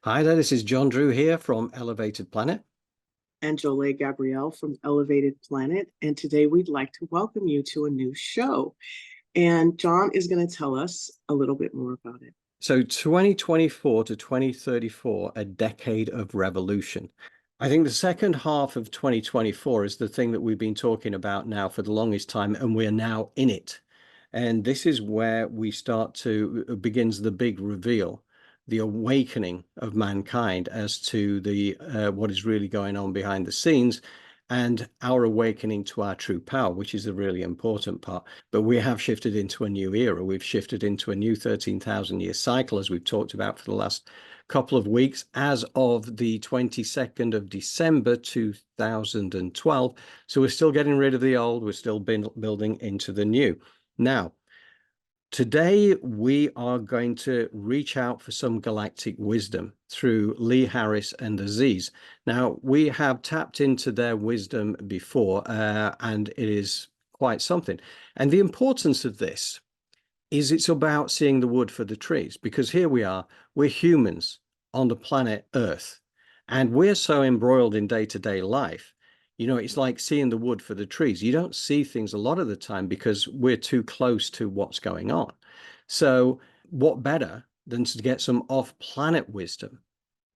Hi there, this is John Drew here from Elevated Planet. And Jolé Gabrielle from Elevated Planet. And today we'd like to welcome you to a new show. And John is going to tell us a little bit more about it. So 2024 to 2034, a decade of revolution. I think the second half of 2024 is the thing that we've been talking about now for the longest time, and we're now in it. And this is where we start to begins the big reveal, the awakening of mankind as to the what is really going on behind the scenes, and our awakening to our true power, which is the really important part. But we have shifted into a new era. We've shifted into a new 13,000-year cycle, as we've talked about for the last couple of weeks, as of the 22nd of December 2012. So we're still getting rid of the old. We're still building into the new. Now, today, we are going to reach out for some galactic wisdom through Lee Harris and the Z's. Now, we have tapped into their wisdom before, and it is quite something. And the importance of this is it's about seeing the wood for the trees, because here we are, we're humans on the planet Earth, and we're so embroiled in day-to-day life. You know, it's like seeing the wood for the trees. You don't see things a lot of the time because we're too close to what's going on. So what better than to get some off-planet wisdom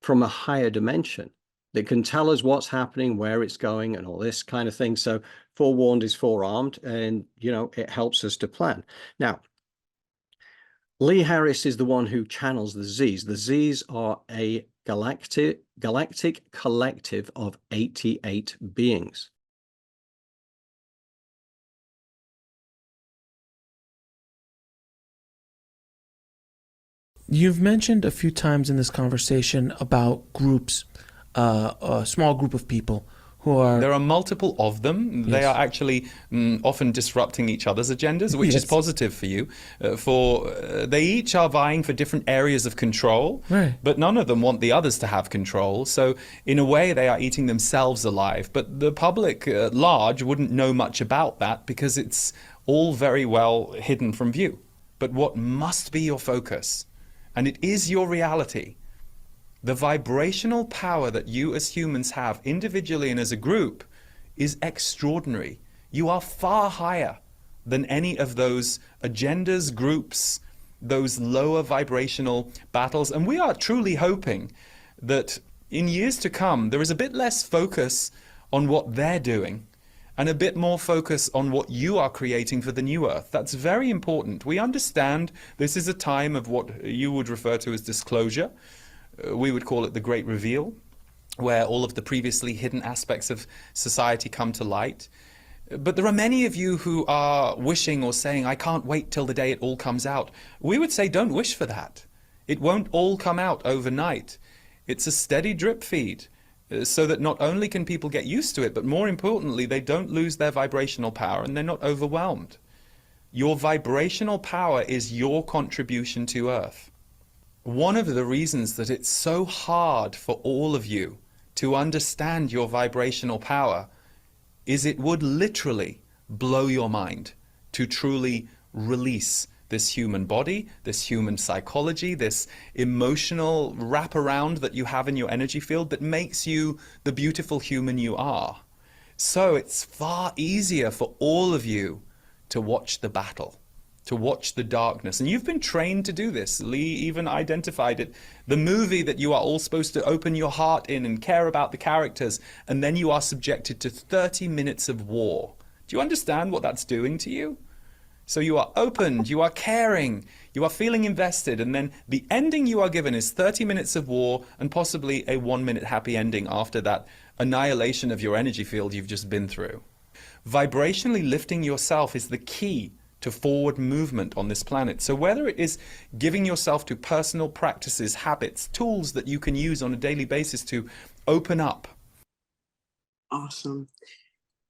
from a higher dimension that can tell us what's happening, where it's going, and all this kind of thing. So forewarned is forearmed, and, you know, it helps us to plan. Now, Lee Harris is the one who channels the Z's. The Z's are a galactic collective of 88 beings. You've mentioned a few times in this conversation about groups, a small group of people who are... There are multiple of them. They are actually often disrupting each other's agendas, which is positive for you. They each are vying for different areas of control, but none of them want the others to have control. So in a way, they are eating themselves alive. But the public at large wouldn't know much about that because it's all very well hidden from view. But what must be your focus, and it is your reality, the vibrational power that you as humans have individually and as a group is extraordinary. You are far higher than any of those agendas, groups, those lower vibrational battles. And we are truly hoping that in years to come, there is a bit less focus on what they're doing and a bit more focus on what you are creating for the new earth. That's very important. We understand this is a time of what you would refer to as disclosure. We would call it the Great Reveal, where all of the previously hidden aspects of society come to light. But there are many of you who are wishing or saying, I can't wait till the day it all comes out. We would say, don't wish for that. It won't all come out overnight. It's a steady drip feed, so that not only can people get used to it, but more importantly, they don't lose their vibrational power and they're not overwhelmed. Your vibrational power is your contribution to Earth. One of the reasons that it's so hard for all of you to understand your vibrational power is it would literally blow your mind to truly release this human body, this human psychology, this emotional wraparound that you have in your energy field that makes you the beautiful human you are. So it's far easier for all of you to watch the battle, to watch the darkness. And you've been trained to do this. Lee even identified it. The movie that you are all supposed to open your heart in and care about the characters, and then you are subjected to 30 minutes of war. Do you understand what that's doing to you? So you are opened, you are caring, you are feeling invested, and then the ending you are given is 30 minutes of war and possibly a 1-minute happy ending after that annihilation of your energy field you've just been through. Vibrationally lifting yourself is the key to forward movement on this planet. So whether it is giving yourself to personal practices, habits, tools that you can use on a daily basis to open up. Awesome.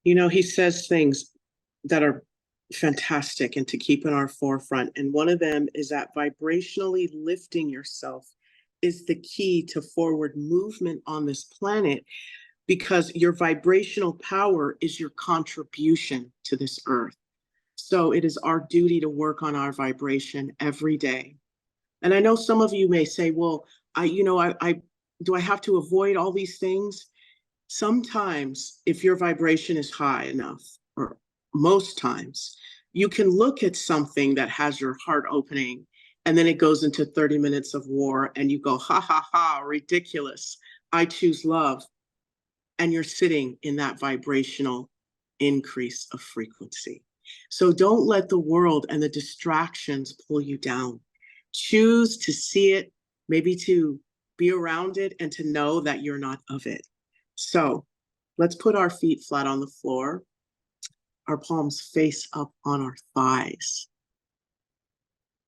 You know, he says things that are fantastic and to keep in our forefront. And one of them is that vibrationally lifting yourself is the key to forward movement on this planet, because your vibrational power is your contribution to this earth. So it is our duty to work on our vibration every day. And I know some of you may say, well, do I have to avoid all these things? Sometimes if your vibration is high enough, or most times, you can look at something that has your heart opening, and then it goes into 30 minutes of war, and you go, ha, ha, ha, ridiculous. I choose love. And you're sitting in that vibrational increase of frequency. So don't let the world and the distractions pull you down. Choose to see it, maybe to be around it, and to know that you're not of it. So let's put our feet flat on the floor, our palms face up on our thighs.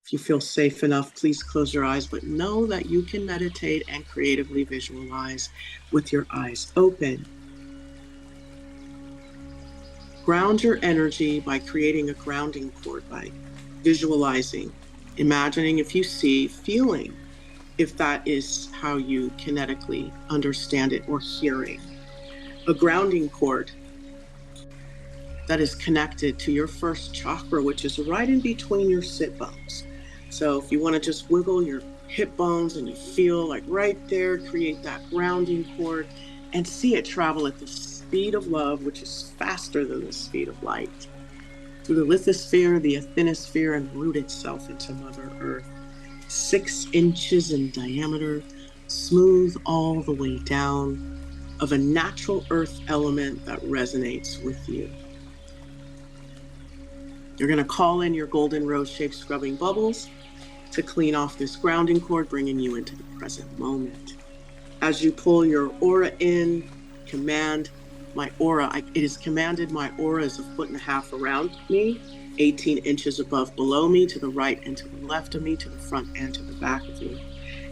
If you feel safe enough, please close your eyes, but know that you can meditate and creatively visualize with your eyes open. Ground your energy by creating a grounding cord, by visualizing, imagining if you see, feeling if that is how you kinetically understand it, or hearing. A grounding cord that is connected to your first chakra, which is right in between your sit bones. So if you want to just wiggle your hip bones and you feel like right there, create that grounding cord and see it travel at the speed of love, which is faster than the speed of light, through the lithosphere, the asthenosphere, and root itself into Mother Earth. 6 inches in diameter, smooth all the way down, of a natural earth element that resonates with you. You're going to call in your golden rose-shaped scrubbing bubbles to clean off this grounding cord, bringing you into the present moment. As you pull your aura in, command my aura. It is commanded my aura is 1.5 feet around me, 18 inches above below me, to the right and to the left of me, to the front and to the back of me.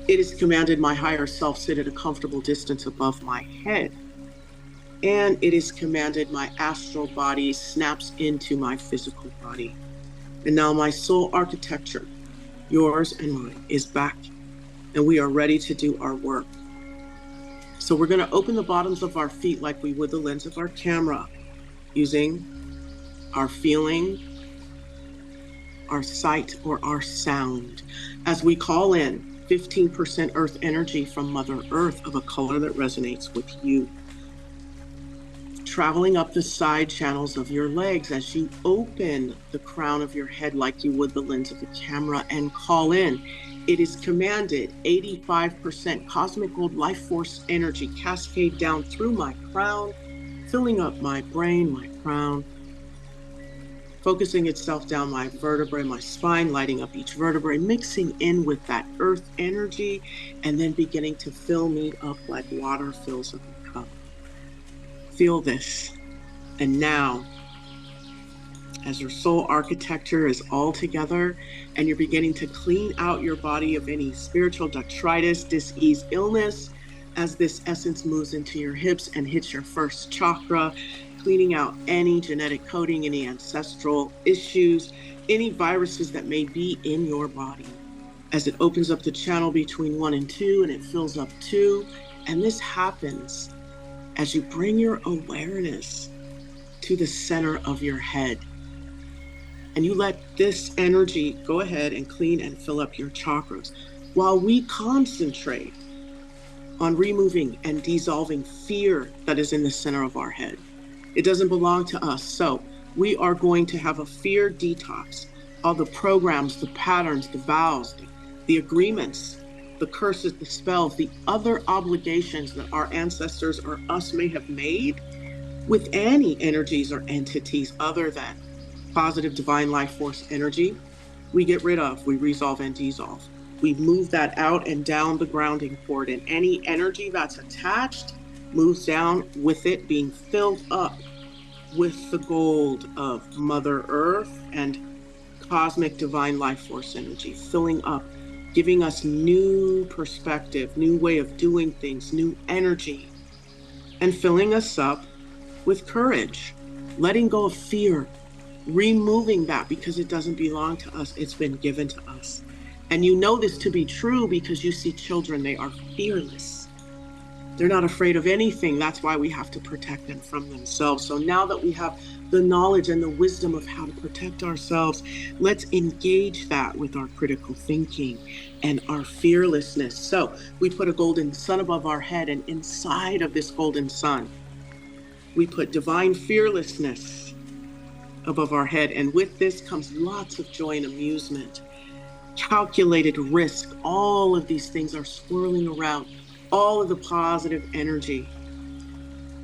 It is commanded my higher self sit at a comfortable distance above my head. And it is commanded my astral body snaps into my physical body. And now my soul architecture, yours and mine, is back. And we are ready to do our work. So we're going to open the bottoms of our feet like we would the lens of our camera, using our feeling, our sight, or our sound, as we call in 15% earth energy from Mother Earth of a color that resonates with you. Traveling up the side channels of your legs as you open the crown of your head like you would the lens of a camera, and call in. It is commanded 85% cosmic gold life force energy cascade down through my crown, filling up my brain, my crown, focusing itself down my vertebrae, my spine, lighting up each vertebrae, mixing in with that earth energy, and then beginning to fill me up like water fills up a cup. Feel this. And now, as your soul architecture is all together and you're beginning to clean out your body of any spiritual detritus, dis-ease, illness, as this essence moves into your hips and hits your first chakra, cleaning out any genetic coding, any ancestral issues, any viruses that may be in your body. As it opens up the channel between 1 and 2, and it fills up 2. And this happens as you bring your awareness to the center of your head. And you let this energy go ahead and clean and fill up your chakras, while we concentrate on removing and dissolving fear that is in the center of our head. It doesn't belong to us. So we are going to have a fear detox. All the programs, the patterns, the vows, the agreements, the curses, the spells, the other obligations that our ancestors or us may have made with any energies or entities other than positive divine life force energy, we get rid of, we resolve and dissolve. We move that out and down the grounding cord, and any energy that's attached moves down with it, being filled up with the gold of Mother Earth and cosmic divine life force energy, filling up, giving us new perspective, new way of doing things, new energy, and filling us up with courage, letting go of fear, removing that because it doesn't belong to us. It's been given to us. And you know this to be true because you see children, they are fearless. They're not afraid of anything. That's why we have to protect them from themselves. So now that we have the knowledge and the wisdom of how to protect ourselves, let's engage that with our critical thinking and our fearlessness. So we put a golden sun above our head, and inside of this golden sun, we put divine fearlessness above our head. And with this comes lots of joy and amusement, calculated risk. All of these things are swirling around, all of the positive energy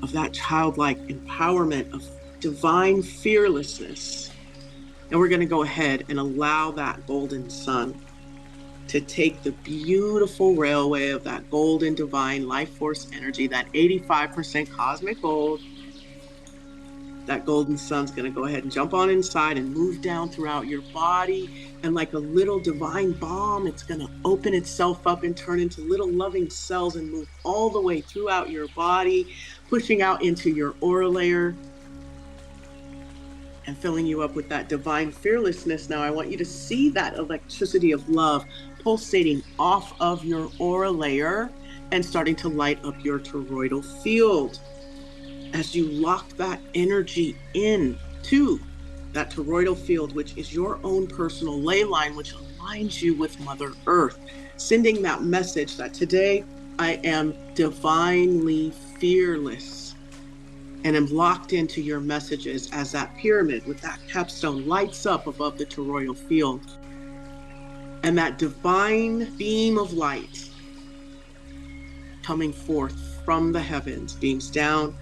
of that childlike empowerment of divine fearlessness. And we're going to go ahead and allow that golden sun to take the beautiful railway of that golden divine life force energy, that 85% cosmic gold. That golden sun's going to go ahead and jump on inside and move down throughout your body. And like a little divine bomb, it's going to open itself up and turn into little loving cells and move all the way throughout your body, pushing out into your aura layer and filling you up with that divine fearlessness. Now I want you to see that electricity of love pulsating off of your aura layer and starting to light up your toroidal field. As you lock that energy in to that toroidal field, which is your own personal ley line, which aligns you with Mother Earth, sending that message that today I am divinely fearless, and am locked into your messages as that pyramid with that capstone lights up above the toroidal field. And that divine beam of light coming forth from the heavens beams down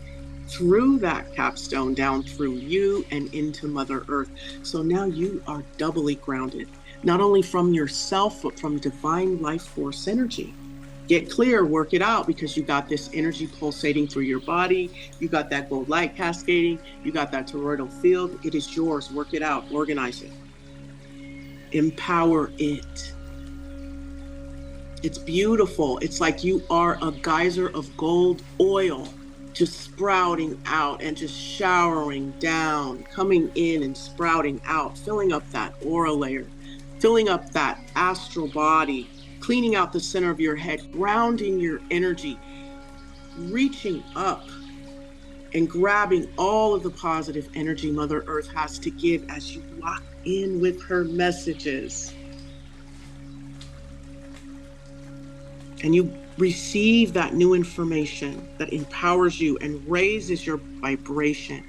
through that capstone, down through you and into Mother Earth. So now you are doubly grounded, not only from yourself, but from divine life force energy. Get clear, work it out, because you got this energy pulsating through your body. You got that gold light cascading. You got that toroidal field. It is yours. Work it out. Organize it. Empower it. It's beautiful. It's like you are a geyser of gold oil just sprouting out and just showering down, coming in and sprouting out, filling up that aura layer, filling up that astral body, cleaning out the center of your head, grounding your energy, reaching up and grabbing all of the positive energy Mother Earth has to give as you lock in with her messages. And you receive that new information that empowers you and raises your vibration.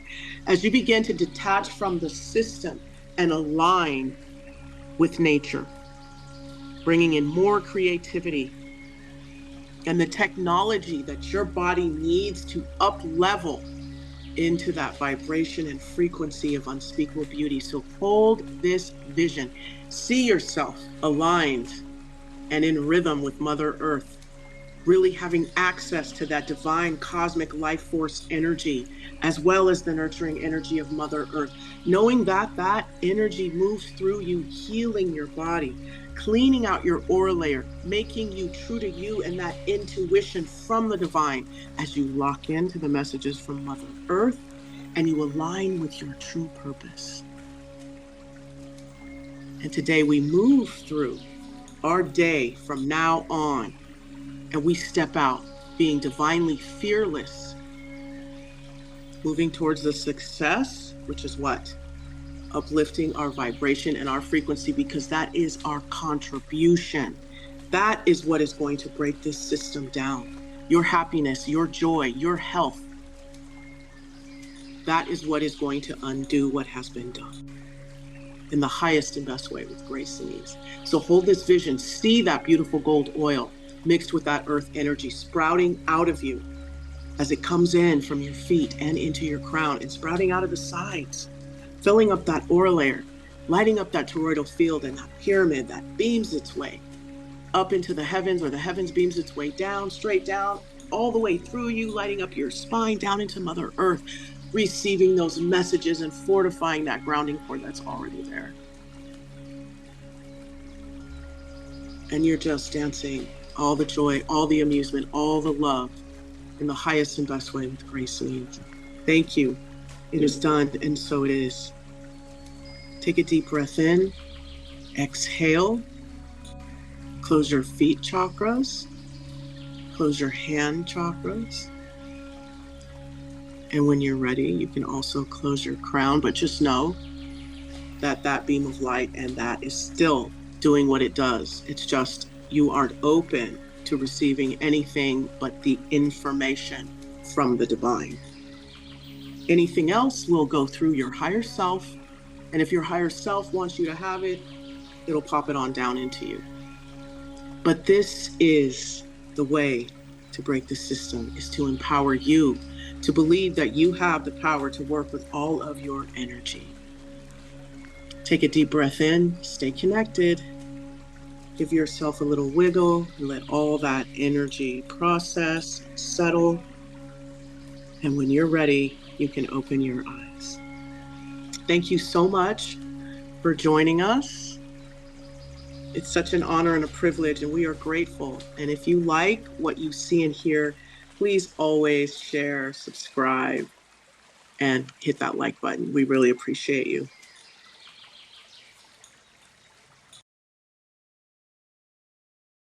As you begin to detach from the system and align with nature, bringing in more creativity and the technology that your body needs to up level into that vibration and frequency of unspeakable beauty. So hold this vision. See yourself aligned and in rhythm with Mother Earth, really having access to that divine cosmic life force energy, as well as the nurturing energy of Mother Earth, knowing that that energy moves through you, healing your body, cleaning out your aura layer, making you true to you and that intuition from the divine as you lock into the messages from Mother Earth and you align with your true purpose. And today we move through our day from now on, and we step out being divinely fearless, moving towards the success, which is what? Uplifting our vibration and our frequency, because that is our contribution. That is what is going to break this system down. Your happiness, your joy, your health. That is what is going to undo what has been done in the highest and best way with grace and ease. So hold this vision, see that beautiful gold oil mixed with that earth energy sprouting out of you as it comes in from your feet and into your crown and sprouting out of the sides, filling up that aura layer, lighting up that toroidal field and that pyramid that beams its way up into the heavens, or the heavens beams its way down, straight down, all the way through you, lighting up your spine down into Mother Earth, receiving those messages and fortifying that grounding cord that's already there. And you're just dancing all the joy, all the amusement, all the love in the highest and best way with grace and ease. Thank you. It is done, and so it is. Take a deep breath in, exhale, close your feet chakras, Close your hand chakras. And when you're ready, you can also close your crown, but just know that that beam of light and that is still doing what it does. It's just you aren't open to receiving anything but the information from the divine. Anything else will go through your higher self. And if your higher self wants you to have it, it'll pop it on down into you. But this is the way to break the system, is to empower you to believe that you have the power to work with all of your energy. Take a deep breath in, stay connected. Give yourself a little wiggle and let all that energy process, settle. And when you're ready, you can open your eyes. Thank you so much for joining us. It's such an honor and a privilege, and we are grateful. And if you like what you see and hear, please always share, subscribe, and hit that like button. We really appreciate you.